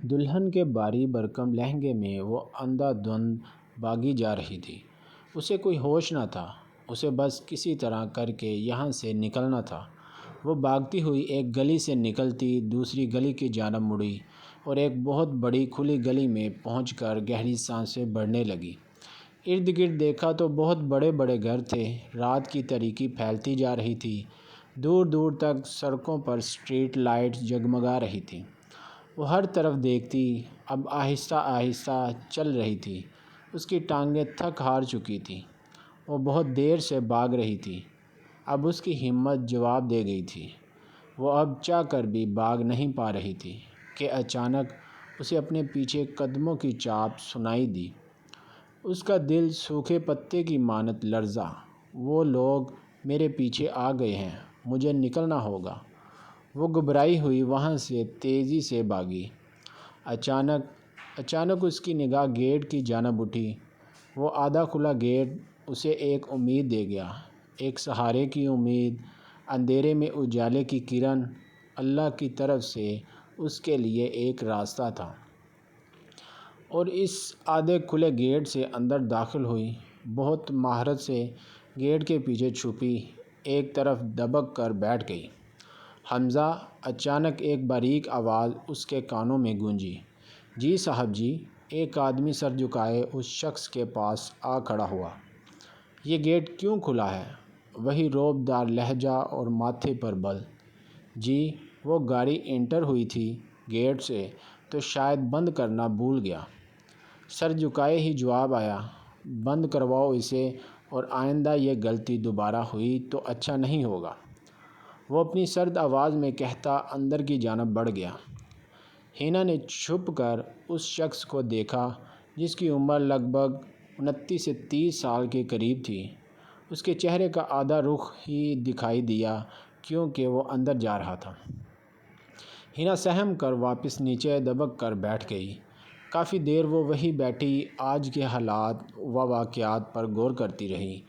دلہن کے بھاری بھرکم لہنگے میں وہ اندھا دھند بھاگی جا رہی تھی۔ اسے کوئی ہوش نہ تھا۔ اسے بس کسی طرح کر کے یہاں سے نکلنا تھا۔ وہ بھاگتی ہوئی ایک گلی سے نکلتی دوسری گلی کی جانب مڑی اور ایک بہت بڑی کھلی گلی میں پہنچ کر گہری سانسیں بھرنے لگی۔ ارد گرد دیکھا تو بہت بڑے بڑے گھر تھے۔ رات کی تاریکی پھیلتی جا رہی تھی۔ دور دور تک سڑکوں پر اسٹریٹ لائٹس جگمگا رہی تھیں۔ وہ ہر طرف دیکھتی، اب آہستہ آہستہ چل رہی تھی۔ اس کی ٹانگیں تھک ہار چکی تھیں۔ وہ بہت دیر سے بھاگ رہی تھی۔ اب اس کی ہمت جواب دے گئی تھی۔ وہ اب چاہ کر بھی بھاگ نہیں پا رہی تھی کہ اچانک اسے اپنے پیچھے قدموں کی چاپ سنائی دی۔ اس کا دل سوکھے پتے کی مانند لرزا۔ وہ لوگ میرے پیچھے آ گئے ہیں، مجھے نکلنا ہوگا۔ وہ گھبرائی ہوئی وہاں سے تیزی سے بھاگی۔ اچانک اس کی نگاہ گیٹ کی جانب اٹھی۔ وہ آدھا کھلا گیٹ اسے ایک امید دے گیا، ایک سہارے کی امید، اندھیرے میں اجالے کی کرن۔ اللہ کی طرف سے اس کے لیے ایک راستہ تھا۔ اور اس آدھے کھلے گیٹ سے اندر داخل ہوئی۔ بہت مہارت سے گیٹ کے پیچھے چھپی، ایک طرف دبک کر بیٹھ گئی۔ حمزہ! اچانک ایک باریک آواز اس کے کانوں میں گونجی۔ جی صاحب جی! ایک آدمی سر جھکائے اس شخص کے پاس آ کھڑا ہوا۔ یہ گیٹ کیوں کھلا ہے؟ وہی رعب دار لہجہ اور ماتھے پر بل۔ جی، وہ گاڑی انٹر ہوئی تھی گیٹ سے تو شاید بند کرنا بھول گیا۔ سر جھکائے ہی جواب آیا۔ بند کرواؤ اسے، اور آئندہ یہ غلطی دوبارہ ہوئی تو اچھا نہیں ہوگا۔ وہ اپنی سرد آواز میں کہتا اندر کی جانب بڑھ گیا۔ حنا نے چھپ کر اس شخص کو دیکھا جس کی عمر لگ بھگ 29 سے 30 سال کے قریب تھی۔ اس کے چہرے کا آدھا رخ ہی دکھائی دیا کیونکہ وہ اندر جا رہا تھا۔ حنا سہم کر واپس نیچے دبک کر بیٹھ گئی۔ کافی دیر وہ وہیں بیٹھی آج کے حالات و واقعات پر غور کرتی رہی۔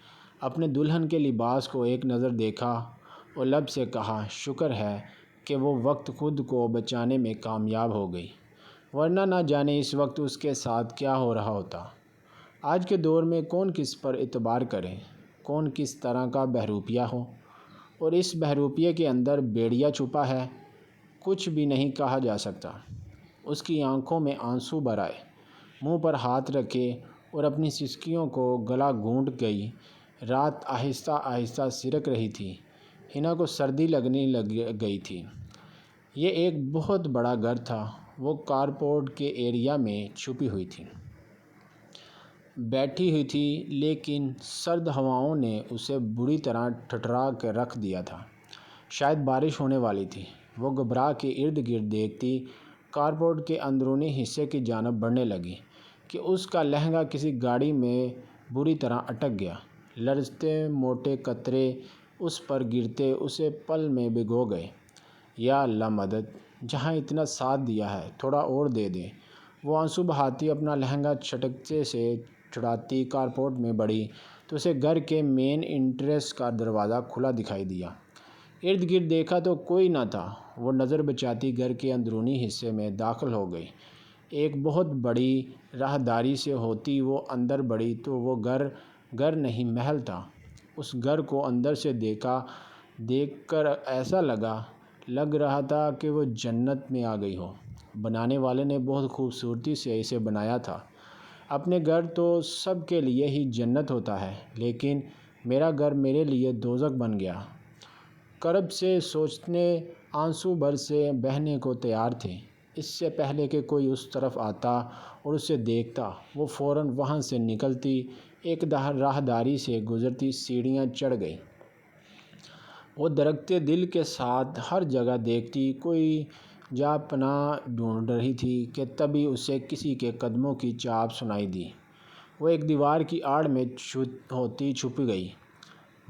اپنے دلہن کے لباس کو ایک نظر دیکھا اور لب سے کہا شکر ہے کہ وہ وقت خود کو بچانے میں کامیاب ہو گئی، ورنہ نہ جانے اس وقت اس کے ساتھ کیا ہو رہا ہوتا۔ آج کے دور میں کون کس پر اعتبار کرے، کون کس طرح کا بہروپیہ ہو، اور اس بہروپیے کے اندر بھیڑیا چھپا ہے، کچھ بھی نہیں کہا جا سکتا۔ اس کی آنکھوں میں آنسو بھر آئے، منہ پر ہاتھ رکھے اور اپنی سسکیوں کو گلا گھونٹ گئی۔ رات آہستہ آہستہ سرک رہی تھی۔ حنا کو سردی لگنے لگ گئی تھی۔ یہ ایک بہت بڑا گھر تھا۔ وہ کارپورٹ کے ایریا میں چھپی ہوئی تھی، بیٹھی ہوئی تھی، لیکن سرد ہواؤں نے اسے بری طرح ٹھٹرا کے رکھ دیا تھا۔ شاید بارش ہونے والی تھی۔ وہ گھبرا کے ارد گرد دیکھتی، کارپورٹ کے اندرونی حصے کی جانب بڑھنے لگی کہ اس کا لہنگا کسی گاڑی میں بری طرح اٹک گیا۔ لرزتے موٹے قطرے اس پر گرتے اسے پل میں بھگو گئے۔ یا اللہ مدد! جہاں اتنا ساتھ دیا ہے تھوڑا اور دے دے۔ وہ آنسو بہاتی اپنا لہنگا چھٹکے سے چھڑاتی کارپورٹ میں بڑھی تو اسے گھر کے مین انٹرنس کا دروازہ کھلا دکھائی دیا۔ ارد گرد دیکھا تو کوئی نہ تھا۔ وہ نظر بچاتی گھر کے اندرونی حصے میں داخل ہو گئی۔ ایک بہت بڑی راہداری سے ہوتی وہ اندر بڑھی تو وہ گھر نہیں محل تھا۔ اس گھر کو اندر سے دیکھ کر ایسا لگ رہا تھا کہ وہ جنت میں آ گئی ہو۔ بنانے والے نے بہت خوبصورتی سے اسے بنایا تھا۔ اپنے گھر تو سب کے لیے ہی جنت ہوتا ہے، لیکن میرا گھر میرے لیے دوزخ بن گیا۔ کرب سے سوچنے آنسو بھر سے بہنے کو تیار تھے۔ اس سے پہلے کہ کوئی اس طرف آتا اور اسے دیکھتا، وہ فوراً وہاں سے نکلتی، ایک راہداری سے گزرتی سیڑھیاں چڑھ گئی۔ وہ دھڑکتے دل کے ساتھ ہر جگہ دیکھتی، کوئی جا پناہ ڈھونڈ رہی تھی کہ تبھی اسے کسی کے قدموں کی چاپ سنائی دی۔ وہ ایک دیوار کی آڑ میں ہوتی چھپ گئی۔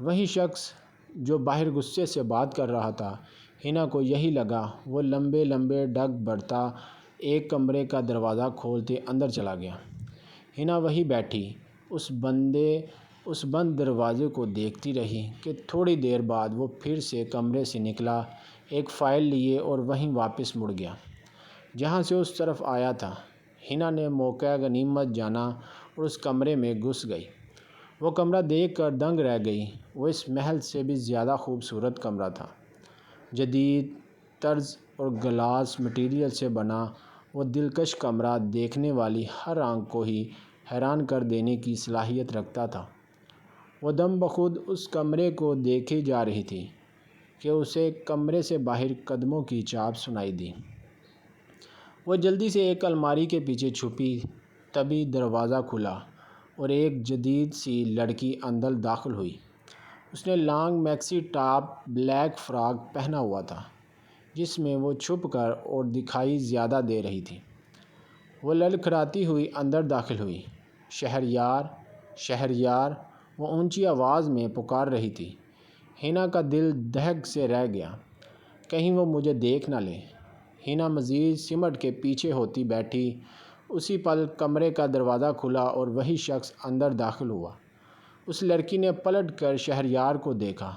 وہی شخص جو باہر غصے سے بات کر رہا تھا۔ حنا کو یہی لگا۔ وہ لمبے لمبے ڈگ بڑھتا ایک کمرے کا دروازہ کھولتے اندر چلا گیا۔ حنا وہیں بیٹھی اس بند دروازے کو دیکھتی رہی کہ تھوڑی دیر بعد وہ پھر سے کمرے سے نکلا، ایک فائل لیے اور وہیں واپس مڑ گیا۔ جہاں سے اس طرف آیا تھا۔ ہنا نے موقع غنیمت جانا اور اس کمرے میں گھس گئی۔ وہ کمرہ دیکھ کر دنگ رہ گئی۔ وہ اس محل سے بھی زیادہ خوبصورت کمرہ تھا۔ جدید طرز اور گلاس مٹیریل سے بنا وہ دلکش کمرہ دیکھنے والی ہر آنکھ کو ہی حیران کر دینے کی صلاحیت رکھتا تھا۔ وہ دم بخود اس کمرے کو دیکھے جا رہی تھی کہ اسے کمرے سے باہر قدموں کی چاپ سنائی دی۔ وہ جلدی سے ایک الماری کے پیچھے چھپی، تبھی دروازہ کھلا اور ایک جدید سی لڑکی اندر داخل ہوئی۔ اس نے long maxi top black frock پہنا ہوا تھا، جس میں وہ چھپ کر اور دکھائی زیادہ دے رہی تھی۔ وہ لڑکھڑاتی ہوئی اندر داخل ہوئی۔ شہریار، شہریار، وہ اونچی آواز میں پکار رہی تھی۔ ہنا کا دل دہک سے رہ گیا، کہیں وہ مجھے دیکھ نہ لے۔ ہنا مزید سمٹ کے پیچھے ہوتی بیٹھی۔ اسی پل کمرے کا دروازہ کھلا اور وہی شخص اندر داخل ہوا۔ اس لڑکی نے پلٹ کر شہریار کو دیکھا۔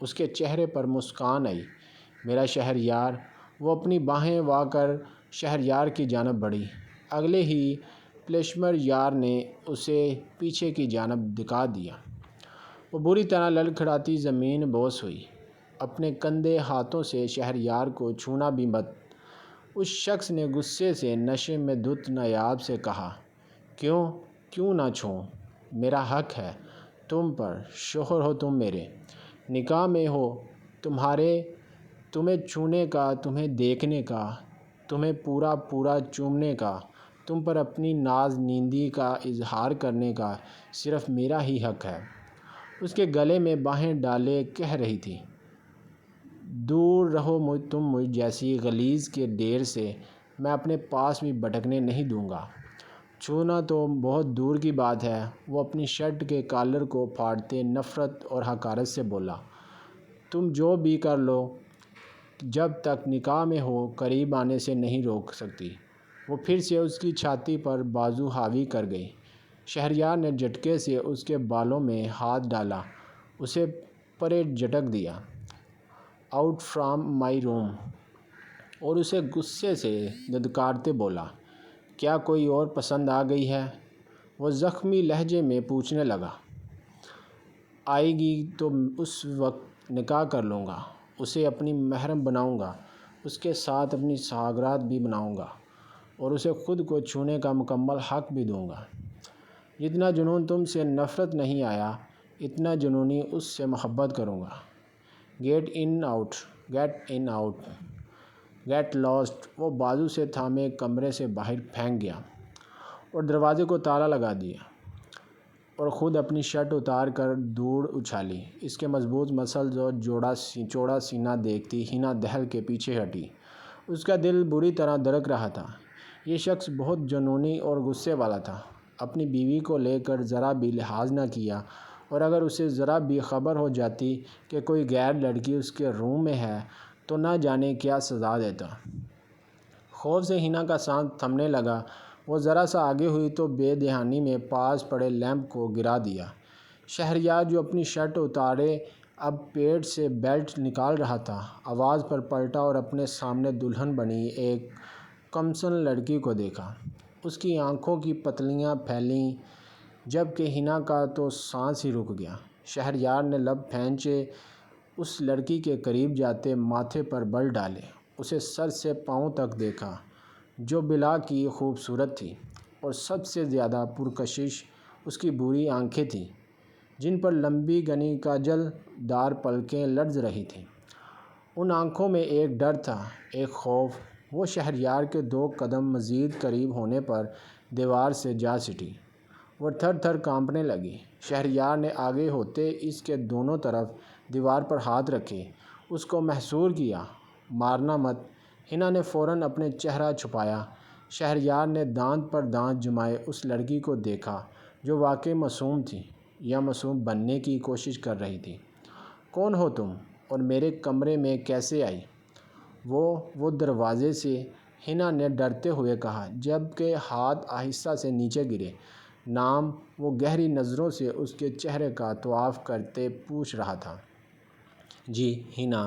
اس کے چہرے پر مسکان آئی۔ میرا شہریار! وہ اپنی باہیں وا کر شہریار کی جانب بڑھی۔ اگلے ہی پلشمر یار نے اسے پیچھے کی جانب دھکا دیا۔ وہ بری طرح لڑکھڑاتی زمین بوس ہوئی۔ اپنے گندے ہاتھوں سے شہریار کو چھونا بھی مت، اس شخص نے غصے سے نشے میں دھت نایاب سے کہا۔ کیوں نہ چھوؤں؟ میرا حق ہے تم پر، شوہر ہو تم میرے، نکاح میں ہو تمہیں چھونے کا، تمہیں دیکھنے کا، تمہیں پورا چومنے کا، تم پر اپنی ناز نیندی کا اظہار کرنے کا صرف میرا ہی حق ہے۔ اس کے گلے میں باہیں ڈالے کہہ رہی تھی، دور رہو تم مجھ جیسی غلیظ کے ڈیر سے، میں اپنے پاس بھی بھٹکنے نہیں دوں گا۔ چھونا تو بہت دور کی بات ہے۔ وہ اپنی شرٹ کے کالر کو پھاڑتے نفرت اور حقارت سے بولا، تم جو بھی کر لو، جب تک نکاح میں ہو قریب آنے سے نہیں روک سکتی۔ وہ پھر سے اس کی چھاتی پر بازو حاوی کر گئی۔ شہریار نے جھٹکے سے اس کے بالوں میں ہاتھ ڈالا، اسے پرے جھٹک دیا، آؤٹ فرام مائی روم، اور اسے غصے سے دھتکارتے بولا، کیا کوئی اور پسند آ گئی ہے؟ وہ زخمی لہجے میں پوچھنے لگا۔ آئے گی تو اس وقت نکاح کر لوں گا، اسے اپنی محرم بناؤں گا، اس کے ساتھ اپنی سوگات بھی مناؤں گا اور اسے خود کو چھونے کا مکمل حق بھی دوں گا۔ جتنا جنون تم سے نفرت نہیں آیا، اتنا جنونی اس سے محبت کروں گا۔ Get in out, get lost. وہ بازو سے تھامے کمرے سے باہر پھینک گیا اور دروازے کو تالا لگا دیا اور خود اپنی شرٹ اتار کر دور اچھالی۔ اس کے مضبوط مسلز اور چوڑا سینہ دیکھتی ہنا دہل کے پیچھے ہٹی۔ اس کا دل بری طرح دھڑک رہا تھا۔ یہ شخص بہت جنونی اور غصے والا تھا۔ اپنی بیوی کو لے کر ذرا بھی لحاظ نہ کیا، اور اگر اسے ذرا بھی خبر ہو جاتی کہ کوئی غیر لڑکی اس کے روم میں ہے تو نہ جانے کیا سزا دیتا۔ خوف سے ہنا کا سانس تھمنے لگا۔ وہ ذرا سا آگے ہوئی تو بے دہانی میں پاس پڑے لیمپ کو گرا دیا۔ شہریار جو اپنی شرٹ اتارے اب پیٹ سے بیلٹ نکال رہا تھا، آواز پر پلٹا اور اپنے سامنے دلہن بنی ایک کمسن لڑکی کو دیکھا۔ اس کی آنکھوں کی پتلیاں پھیلیں، جبکہ ہنا کا تو سانس ہی رک گیا۔ شہریار نے لب کھینچے، اس لڑکی کے قریب جاتے ماتھے پر بل ڈالے، اسے سر سے پاؤں تک دیکھا، جو بلا کی خوبصورت تھی، اور سب سے زیادہ پرکشش اس کی بری آنکھیں تھیں، جن پر لمبی گھنی کاجل دار پلکیں لرز رہی تھیں۔ ان آنکھوں میں ایک ڈر تھا، ایک خوف۔ وہ شہریار کے 2 قدم مزید قریب ہونے پر دیوار سے جا سٹی۔ وہ تھر تھر کانپنے لگی۔ شہریار نے آگے ہوتے اس کے دونوں طرف دیوار پر ہاتھ رکھے، اس کو محصور کیا۔ مارنا مت! ہنا نے فوراً اپنے چہرہ چھپایا۔ شہریار نے دانت پر دانت جمائے اس لڑکی کو دیکھا، جو واقعی معصوم تھی یا معصوم بننے کی کوشش کر رہی تھی۔ کون ہو تم اور میرے کمرے میں کیسے آئی؟ وہ دروازے سے، ہنا نے ڈرتے ہوئے کہا، جبکہ ہاتھ آہستہ سے نیچے گرے۔ نام؟ وہ گہری نظروں سے اس کے چہرے کا طواف کرتے پوچھ رہا تھا۔ جی، ہنا۔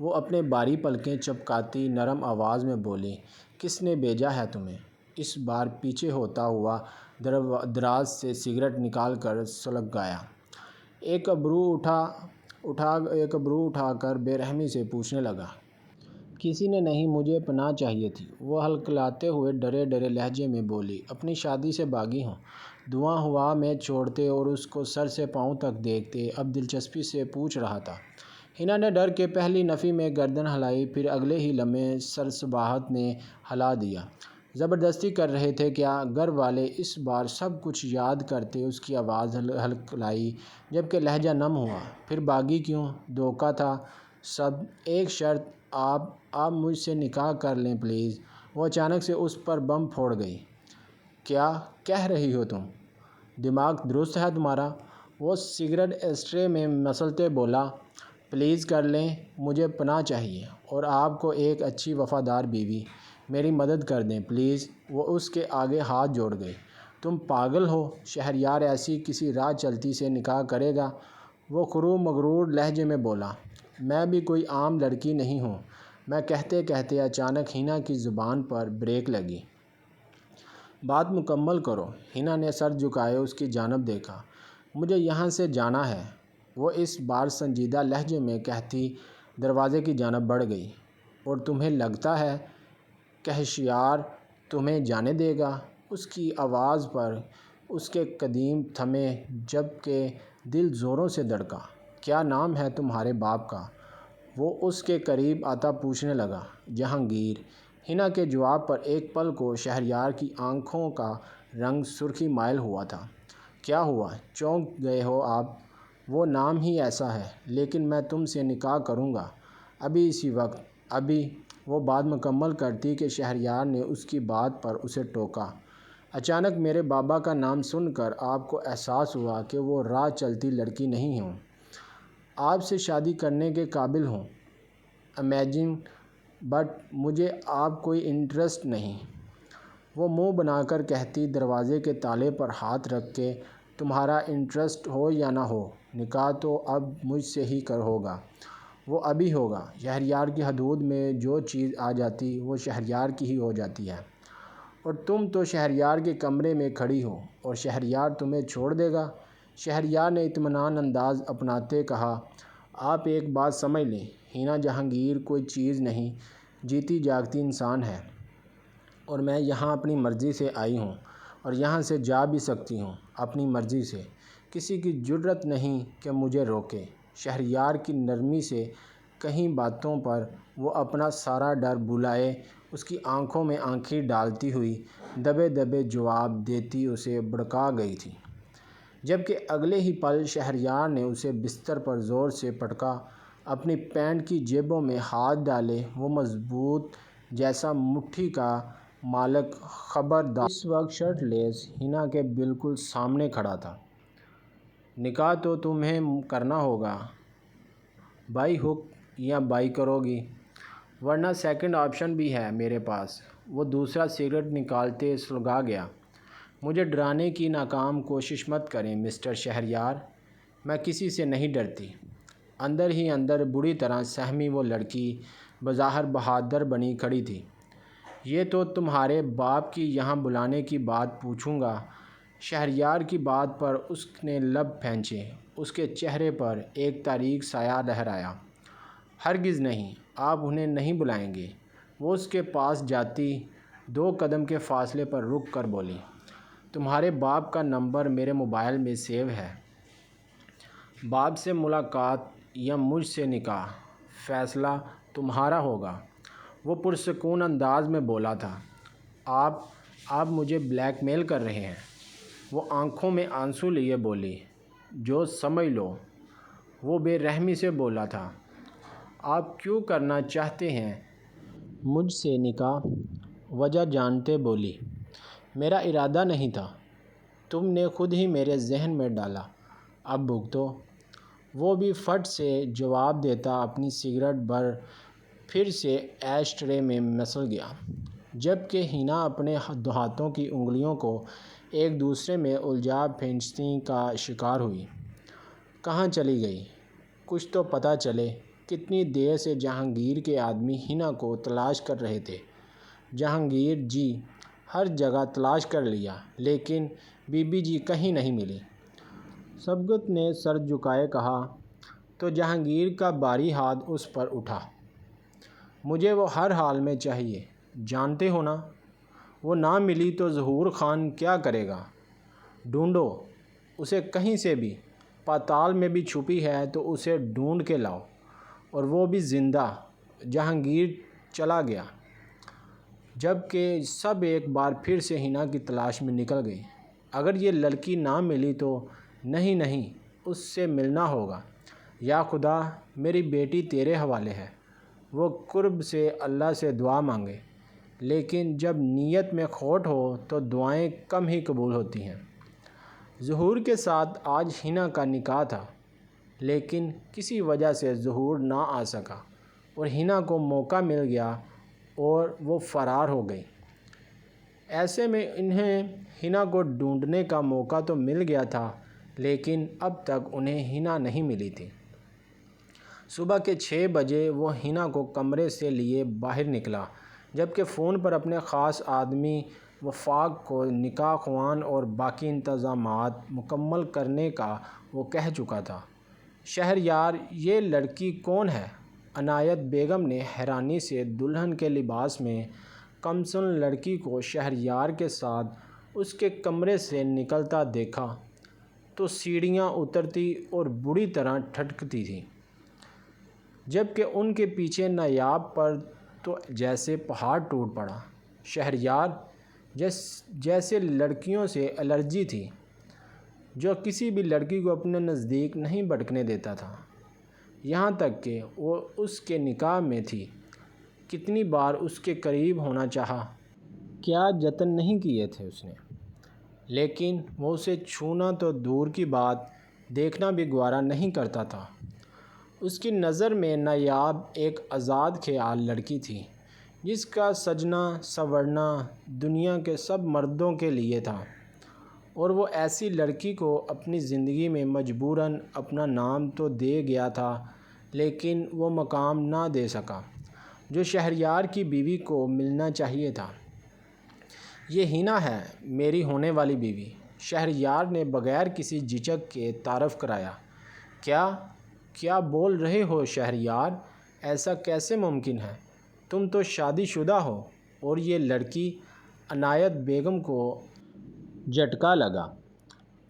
وہ اپنے باری پلکیں چپکاتی نرم آواز میں بولی، کس نے بھیجا ہے تمہیں؟ اس بار پیچھے ہوتا ہوا دراز سے سگریٹ نکال کر سلگایا۔ ایک ابرو اٹھا کر بے رحمی سے پوچھنے لگا، کسی نے نہیں، مجھے پناہ چاہیے تھی۔ وہ ہلکلاتے ہوئے ڈرے ڈرے لہجے میں بولی، اپنی شادی سے باغی ہوں۔ دھواں ہوا میں چھوڑتے اور اس کو سر سے پاؤں تک دیکھتے اب دلچسپی سے پوچھ رہا تھا۔ حنا نے ڈر کے پہلی نفی میں گردن ہلائی، پھر اگلے ہی لمحے سرسباہت نے ہلا دیا۔ زبردستی کر رہے تھے کیا؟ گھر والے اس بار سب کچھ یاد کرتے اس کی آواز ہلکلائی جبکہ لہجہ نم ہوا، پھر باغی کیوں؟ دھوکہ تھا سب۔ ایک شرط، آپ مجھ سے نکاح کر لیں پلیز۔ وہ اچانک سے اس پر بم پھوڑ گئی۔ کیا کہہ رہی ہو تم؟ دماغ درست ہے تمہارا؟ وہ سگریٹ ایشٹرے میں مسلتے بولا، پلیز کر لیں، مجھے پناہ چاہیے اور آپ کو ایک اچھی وفادار بیوی۔ میری مدد کر دیں پلیز۔ وہ اس کے آگے ہاتھ جوڑ گئی۔ تم پاگل ہو؟ شہریار ایسی کسی راہ چلتی سے نکاح کرے گا؟ وہ مغرور لہجے میں بولا، میں بھی کوئی عام لڑکی نہیں ہوں میں۔ کہتے کہتے اچانک حنا کی زبان پر بریک لگی۔ بات مکمل کرو۔ حنا نے سر جھکائے اس کی جانب دیکھا۔ مجھے یہاں سے جانا ہے، وہ اس بار سنجیدہ لہجے میں کہتی دروازے کی جانب بڑھ گئی۔ اور تمہیں لگتا ہے کہشیار تمہیں جانے دے گا؟ اس کی آواز پر اس کے قدم تھمے جبکہ دل زوروں سے دھڑکا۔ کیا نام ہے تمہارے باپ کا؟ وہ اس کے قریب آتا پوچھنے لگا۔ جہانگیر۔ حنا کے جواب پر ایک پل کو شہریار کی آنکھوں کا رنگ سرخی مائل ہوا تھا۔ کیا ہوا؟ چونک گئے ہو آپ؟ وہ نام ہی ایسا ہے، لیکن میں تم سے نکاح کروں گا، ابھی اسی وقت، ابھی۔ وہ بات مکمل کرتی کہ شہریار نے اس کی بات پر اسے ٹوکا۔ اچانک میرے بابا کا نام سن کر آپ کو احساس ہوا کہ وہ راہ چلتی لڑکی نہیں ہوں، آپ سے شادی کرنے کے قابل ہوں۔ امیجن، بٹ مجھے آپ کوئی انٹرسٹ نہیں۔ وہ منہ بنا کر کہتی دروازے کے تالے پر ہاتھ رکھ کے، تمہارا انٹرسٹ ہو یا نہ ہو، نکاح تو اب مجھ سے ہی ہوگا۔ وہ ابھی ہوگا۔ شہریار کی حدود میں جو چیز آ جاتی وہ شہریار کی ہی ہو جاتی ہے۔ اور تم تو شہریار کے کمرے میں کھڑی ہو اور شہریار تمہیں چھوڑ دے گا؟ شہریار نے اطمینان انداز اپناتے کہا، آپ ایک بات سمجھ لیں حنا، جہانگیر کوئی چیز نہیں، جیتی جاگتی انسان ہے، اور میں یہاں اپنی مرضی سے آئی ہوں اور یہاں سے جا بھی سکتی ہوں اپنی مرضی سے۔ کسی کی جرأت نہیں کہ مجھے روکے۔ شہریار کی نرمی سے کہیں باتوں پر وہ اپنا سارا ڈر بھلائے اس کی آنکھوں میں آنکھیں ڈالتی ہوئی دبے دبے جواب دیتی اسے بھڑکا گئی تھی، جبکہ اگلے ہی پل شہریار نے اسے بستر پر زور سے پٹکا، اپنی پینٹ کی جیبوں میں ہاتھ ڈالے۔ وہ مضبوط جیسا مٹھی کا مالک خبردار اس وقت شرٹ لیس حنا کے بالکل سامنے کھڑا تھا۔ نکاح تو تمہیں کرنا ہوگا، بائی ہک یا بائی کرو گی، ورنہ سیکنڈ آپشن بھی ہے میرے پاس۔ وہ دوسرا سگریٹ نکالتے سلگا گیا۔ مجھے ڈرانے کی ناکام کوشش مت کریں مسٹر شہریار، میں کسی سے نہیں ڈرتی۔ اندر ہی اندر بری طرح سہمی وہ لڑکی بظاہر بہادر بنی کھڑی تھی۔ یہ تو تمہارے باپ کی یہاں بلانے کی بات پوچھوں گا۔ شہریار کی بات پر اس نے لب کھینچے۔ اس کے چہرے پر ایک تاریک سایہ لہرایا۔ ہرگز نہیں، آپ انہیں نہیں بلائیں گے۔ وہ اس کے پاس جاتی 2 قدم کے فاصلے پر رک کر بولی، تمہارے باپ کا نمبر میرے موبائل میں سیو ہے۔ باپ سے ملاقات یا مجھ سے نکاح، فیصلہ تمہارا ہوگا۔ وہ پرسکون انداز میں بولا تھا، آپ مجھے بلیک میل کر رہے ہیں؟ وہ آنکھوں میں آنسو لیے بولی، جو سمجھ لو۔ وہ بے رحمی سے بولا تھا، آپ کیوں کرنا چاہتے ہیں مجھ سے نکاح؟ وجہ جانتے بولی، میرا ارادہ نہیں تھا، تم نے خود ہی میرے ذہن میں ڈالا، اب بھگتو۔ وہ بھی فٹ سے جواب دیتا اپنی سگریٹ بھر پھر سے ایش ٹرے میں مسل گیا، جبکہ حنا اپنے ہاتھوں کی انگلیوں کو ایک دوسرے میں الجھا پھینچنے کا شکار ہوئی۔ کہاں چلی گئی؟ کچھ تو پتہ چلے۔ کتنی دیر سے جہانگیر کے آدمی ہنا کو تلاش کر رہے تھے۔ جہانگیر جی ہر جگہ تلاش کر لیا لیکن بی بی جی کہیں نہیں ملی۔ سبکت نے سر جھکائے کہا تو جہانگیر کا بھاری ہاتھ اس پر اٹھا۔ مجھے وہ ہر حال میں چاہیے، جانتے ہو نا؟ وہ نہ ملی تو ظہور خان کیا کرے گا؟ ڈھونڈو اسے کہیں سے بھی، پاتال میں بھی چھپی ہے تو اسے ڈھونڈ کے لاؤ، اور وہ بھی زندہ۔ جہانگیر چلا گیا جبکہ سب ایک بار پھر سے ہنا کی تلاش میں نکل گئے۔ اگر یہ لڑکی نہ ملی تو نہیں اس سے ملنا ہوگا۔ یا خدا میری بیٹی تیرے حوالے ہے۔ وہ قرب سے اللہ سے دعا مانگے، لیکن جب نیت میں کھوٹ ہو تو دعائیں کم ہی قبول ہوتی ہیں۔ ظہور کے ساتھ آج ہنا کا نکاح تھا، لیکن کسی وجہ سے ظہور نہ آ سکا اور ہنا کو موقع مل گیا اور وہ فرار ہو گئی۔ ایسے میں انہیں ہنا کو ڈھونڈنے کا موقع تو مل گیا تھا، لیکن اب تک انہیں ہنا نہیں ملی تھی۔ صبح کے 6 بجے وہ ہنا کو کمرے سے لیے باہر نکلا، جبکہ فون پر اپنے خاص آدمی وفاق کو نکاح خوان اور باقی انتظامات مکمل کرنے کا وہ کہہ چکا تھا۔ شہریار یہ لڑکی کون ہے؟ عنایت بیگم نے حیرانی سے دلہن کے لباس میں کمسن لڑکی کو شہریار کے ساتھ اس کے کمرے سے نکلتا دیکھا تو سیڑھیاں اترتی اور بری طرح ٹھٹکتی تھی، جبکہ ان کے پیچھے نایاب پر تو جیسے پہاڑ ٹوٹ پڑا۔ شہریار جیسے لڑکیوں سے الرجی تھی، جو کسی بھی لڑکی کو اپنے نزدیک نہیں بھٹکنے دیتا تھا، یہاں تک کہ وہ اس کے نکاح میں تھی۔ کتنی بار اس کے قریب ہونا چاہا، کیا جتن نہیں کیے تھے اس نے، لیکن وہ اسے چھونا تو دور کی بات دیکھنا بھی گوارا نہیں کرتا تھا۔ اس کی نظر میں نایاب ایک آزاد خیال لڑکی تھی، جس کا سجنا سنورنا دنیا کے سب مردوں کے لیے تھا، اور وہ ایسی لڑکی کو اپنی زندگی میں مجبوراً اپنا نام تو دے گیا تھا، لیکن وہ مقام نہ دے سکا جو شہریار کی بیوی کو ملنا چاہیے تھا۔ یہ ہنا ہے، میری ہونے والی بیوی، شہریار نے بغیر کسی جھجک کے تعارف کرایا۔ کیا بول رہے ہو شہریار؟ ایسا کیسے ممکن ہے؟ تم تو شادی شدہ ہو۔ اور یہ لڑکی؟ عنایت بیگم کو جھٹکا لگا۔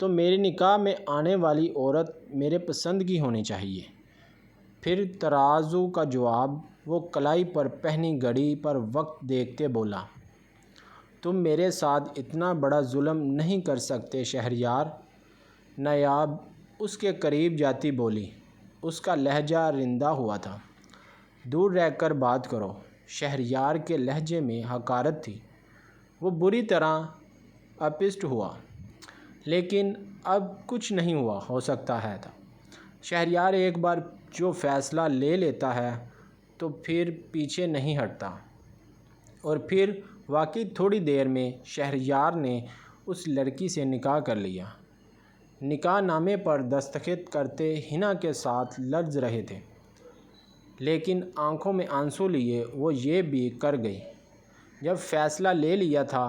تو میرے نکاح میں آنے والی عورت میرے پسند کی ہونی چاہیے۔ پھر ترازو کا جواب وہ کلائی پر پہنی گھڑی پر وقت دیکھتے بولا۔ تم میرے ساتھ اتنا بڑا ظلم نہیں کر سکتے شہریار۔ نایاب اس کے قریب جاتی بولی، اس کا لہجہ رندا ہوا تھا۔ دور رہ کر بات کرو۔ شہریار کے لہجے میں حقارت تھی۔ وہ بری طرح اپسٹ ہوا، لیکن اب کچھ نہیں ہو سکتا ہے تھا۔ شہریار ایک بار جو فیصلہ لے لیتا ہے تو پھر پیچھے نہیں ہٹتا۔ اور پھر واقعی تھوڑی دیر میں شہریار نے اس لڑکی سے نکاح کر لیا۔ نکاح نامے پر دستخط کرتے ہنا کے ساتھ لرز رہے تھے، لیکن آنکھوں میں آنسو لیے وہ یہ بھی کر گئی۔ جب فیصلہ لے لیا تھا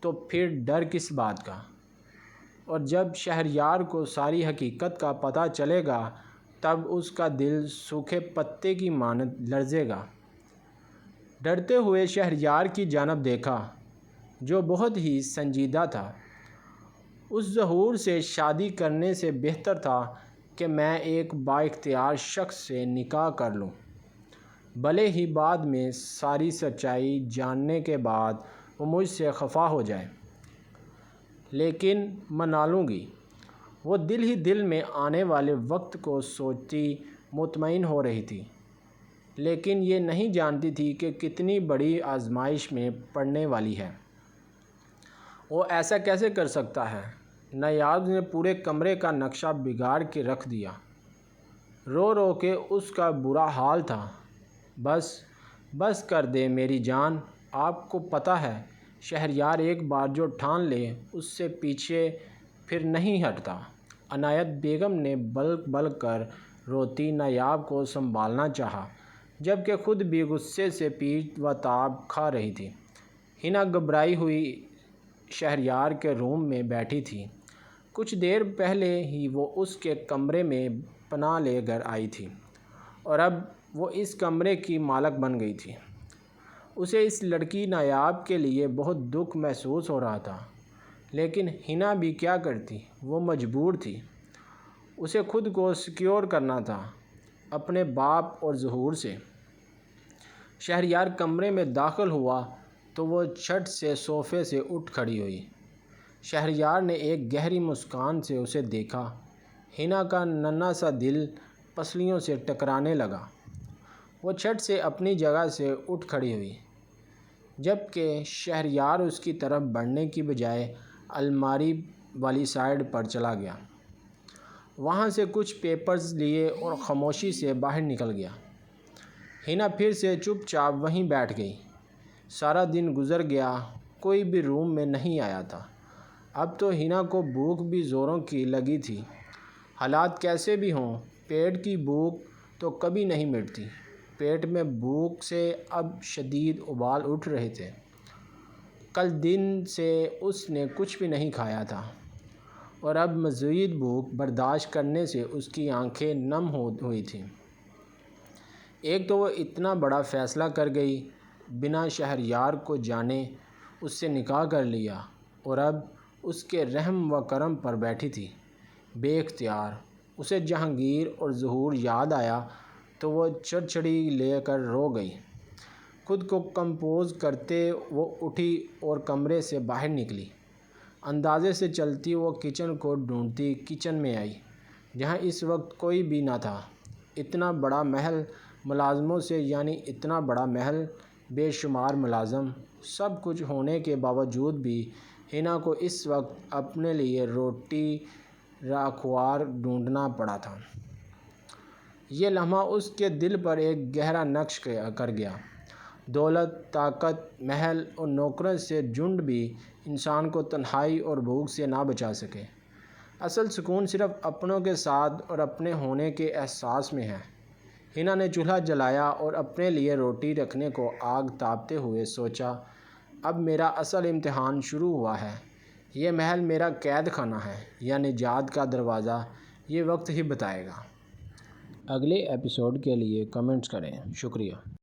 تو پھر ڈر کس بات کا؟ اور جب شہریار کو ساری حقیقت کا پتہ چلے گا تب اس کا دل سوکھے پتے کی مانند لرزے گا۔ ڈرتے ہوئے شہریار کی جانب دیکھا، جو بہت ہی سنجیدہ تھا۔ اس ظہور سے شادی کرنے سے بہتر تھا کہ میں ایک بااختیار شخص سے نکاح کر لوں، بھلے ہی بعد میں ساری سچائی جاننے کے بعد وہ مجھ سے خفا ہو جائے، لیکن منا لوں گی۔ وہ دل ہی دل میں آنے والے وقت کو سوچتی مطمئن ہو رہی تھی، لیکن یہ نہیں جانتی تھی کہ کتنی بڑی آزمائش میں پڑنے والی ہے۔ وہ ایسا کیسے کر سکتا ہے؟ نایاب نے پورے کمرے کا نقشہ بگاڑ کے رکھ دیا۔ رو رو کے اس کا برا حال تھا۔ بس کر دے میری جان، آپ کو پتہ ہے شہریار ایک بار جو ٹھان لے اس سے پیچھے پھر نہیں ہٹتا۔ عنایت بیگم نے بلک کر روتی نایاب کو سنبھالنا چاہا، جبکہ خود بھی غصے سے پیٹ و تاب کھا رہی تھی۔ ہنا گھبرائی ہوئی شہریار کے روم میں بیٹھی تھی۔ کچھ دیر پہلے ہی وہ اس کے کمرے میں پناہ لے کر آئی تھی اور اب وہ اس کمرے کی مالک بن گئی تھی۔ اسے اس لڑکی نایاب کے لیے بہت دکھ محسوس ہو رہا تھا، لیکن ہنا بھی کیا کرتی، وہ مجبور تھی۔ اسے خود کو سیکیور کرنا تھا اپنے باپ اور ظہور سے۔ شہریار کمرے میں داخل ہوا تو وہ جھٹ سے صوفے سے اٹھ کھڑی ہوئی۔ شہریار نے ایک گہری مسکان سے اسے دیکھا۔ ہنا کا ننھا سا دل پسلیوں سے ٹکرانے لگا۔ وہ جھٹ سے اپنی جگہ سے اٹھ کھڑی ہوئی، جبکہ شہریار اس کی طرف بڑھنے کی بجائے الماری والی سائیڈ پر چلا گیا۔ وہاں سے کچھ پیپرز لیے اور خاموشی سے باہر نکل گیا۔ ہنا پھر سے چپ چاپ وہیں بیٹھ گئی۔ سارا دن گزر گیا، کوئی بھی روم میں نہیں آیا تھا۔ اب تو ہنا کو بھوک بھی زوروں کی لگی تھی۔ حالات کیسے بھی ہوں، پیٹ کی بھوک تو کبھی نہیں مٹتی۔ پیٹ میں بھوک سے اب شدید ابال اٹھ رہے تھے۔ کل دن سے اس نے کچھ بھی نہیں کھایا تھا اور اب مزید بھوک برداشت کرنے سے اس کی آنکھیں نم ہوئی تھیں۔ ایک تو وہ اتنا بڑا فیصلہ کر گئی، بنا شہریار کو جانے اس سے نکاح کر لیا، اور اب اس کے رحم و کرم پر بیٹھی تھی۔ بے اختیار اسے جہانگیر اور ظہور یاد آیا تو وہ چڑچڑی لے کر رو گئی۔ خود کو کمپوز کرتے وہ اٹھی اور کمرے سے باہر نکلی۔ اندازے سے چلتی وہ کچن کو ڈھونڈتی کچن میں آئی، جہاں اس وقت کوئی بھی نہ تھا۔ اتنا بڑا محل ملازموں سے، یعنی اتنا بڑا محل، بے شمار ملازم، سب کچھ ہونے کے باوجود بھی ہنا کو اس وقت اپنے لیے روٹی راکھوار ڈھونڈنا پڑا تھا۔ یہ لمحہ اس کے دل پر ایک گہرا نقش کر گیا۔ دولت، طاقت، محل اور نوکروں سے جھنڈ بھی انسان کو تنہائی اور بھوک سے نہ بچا سکے۔ اصل سکون صرف اپنوں کے ساتھ اور اپنے ہونے کے احساس میں ہے۔ ہنا نے چولہا جلایا اور اپنے لیے روٹی رکھنے کو آگ تاپتے ہوئے سوچا، اب میرا اصل امتحان شروع ہوا ہے۔ یہ محل میرا قید خانہ ہے یا نجات کا دروازہ، یہ وقت ہی بتائے گا۔ اگلے ایپیسوڈ کے لیے کمنٹس کریں۔ شکریہ۔